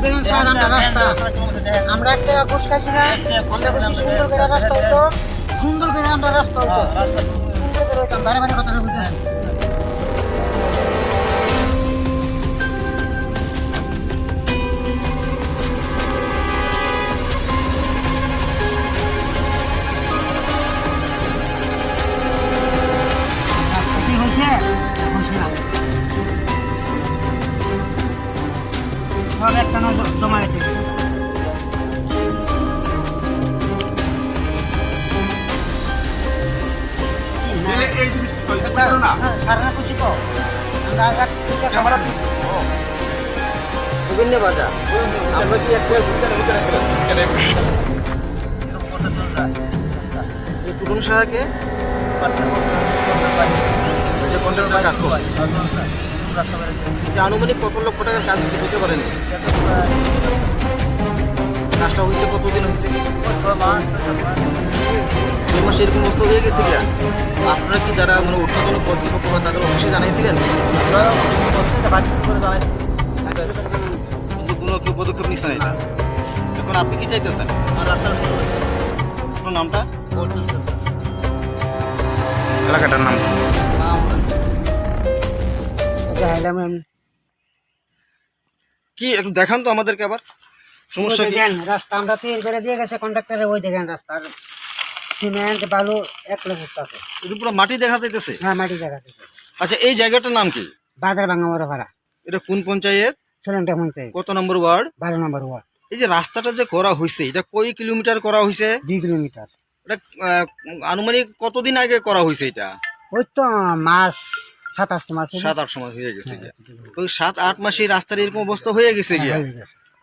দেখেন স্যার আমরা রাস্তা আমরা একটা ঘুষ খাইছি না আমরা বলছি সুন্দর করে রাস্তা হইতো সুন্দর করে আমরা রাস্তা হইতো সুন্দর করে হইতাম বারে বারে কথাটা বুঝতেছি রাস্তা কি হয়েছে হয়েছে না সব একটা জমা দিতে সারা কুচি তো আমরা বিভিন্ন বাজা আমরা কি একটা এই টুটুন সাহাকে যে কন্ট্রাক্টর কাজ করছে যে আনুমানিক কত লক্ষ টাকার কাজ হতে পারেন কাজটা হয়েছে কতদিন হয়েছে 2 মাস এরকম অবস্থা হয়ে গেছে কি আপনারা কি যারা মানে ঊর্ধ্বতন কর্তৃপক্ষ বা তাদের অফিসে জানাইছিলেন কিন্তু কোনো কেউ পদক্ষেপ নিচ্ছে না এটা এখন আপনি কি চাইতেছেন রাস্তার আপনার নামটা এলাকাটার নাম কি একটু দেখান তো আমাদেরকে আবার সমস্যা কি রাস্তা আমরা তৈরি করে দিয়ে গেছে কন্ট্রাক্টরে ওই দেখেন রাস্তার সিমেন্ট বালু এক লোক আছে এটা পুরো মাটি দেখা যাইতেছে হ্যাঁ মাটি দেখা যাচ্ছে আচ্ছা এই জায়গাটার নাম কি বাজার ভাঙা বড় ভাড়া এটা কোন পঞ্চায়েত ছেলেটা পঞ্চায়েত কত নম্বর ওয়ার্ড 12 নম্বর ওয়ার্ড এই যে রাস্তাটা যে করা হয়েছে এটা কয় কিলোমিটার করা হয়েছে 2 কিলোমিটার এটা আনুমানিক কতদিন আগে করা হয়েছে এটা ওই তো মাস 27 মাস 7-8 মাস হয়ে গেছে গিয়া তো 7-8 মাসে এই রাস্তার এরকম অবস্থা হয়ে গেছে গিয়া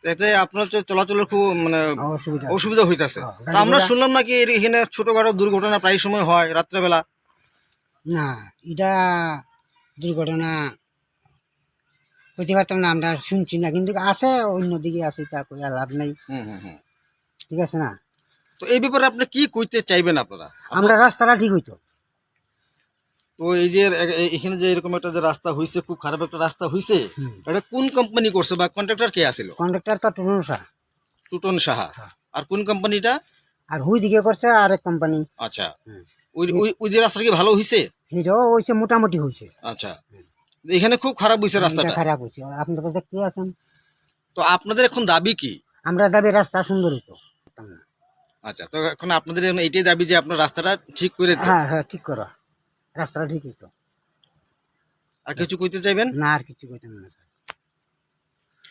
এতে আপনার চলাচলের খুব মানে অসুবিধা হইতাছে তা আমরা শুনলাম নাকি এখানে ছোটখাটো দুর্ঘটনা প্রায় সময় হয় রাত্রেবেলা না এটা দুর্ঘটনা হইতে পারতাম না আমরা শুনছি না কিন্তু আছে অন্যদিকে আছে তা কই লাভ নাই ঠিক আছে না তো এই ব্যাপারে আপনি কি কইতে চাইবেন আপনারা আমরা রাস্তাটা ঠিক হইতো তো এই যে এখানে যে এরকম একটা যে রাস্তা হইছে খুব খারাপ একটা রাস্তা হইছে এটা কোন কোম্পানি করছে বা কন্ট্রাক্টর কে আছিল কন্ট্রাক্টর তো টুনুসা টুটন সাহা আর কোন কোম্পানিটা আর হুই দিকে করছে আর এক কোম্পানি আচ্ছা ওই ওই যে রাস্তা কি ভালো হইছে হিরো হইছে মোটামুটি হইছে আচ্ছা এখানে খুব খারাপ হইছে রাস্তাটা খারাপ হইছে আপনারা তো দেখতে আছেন তো আপনাদের এখন দাবি কি আমরা দাবি রাস্তা সুন্দর হইতো আচ্ছা তো এখন আপনাদের এইটাই দাবি যে আপনার রাস্তাটা ঠিক করে দিন হ্যাঁ হ্যাঁ ঠিক করো রাস্তাটা ঠিক হইতো আর কিছু কইতে চাইবেন না আর কিছু কইতাম না স্যার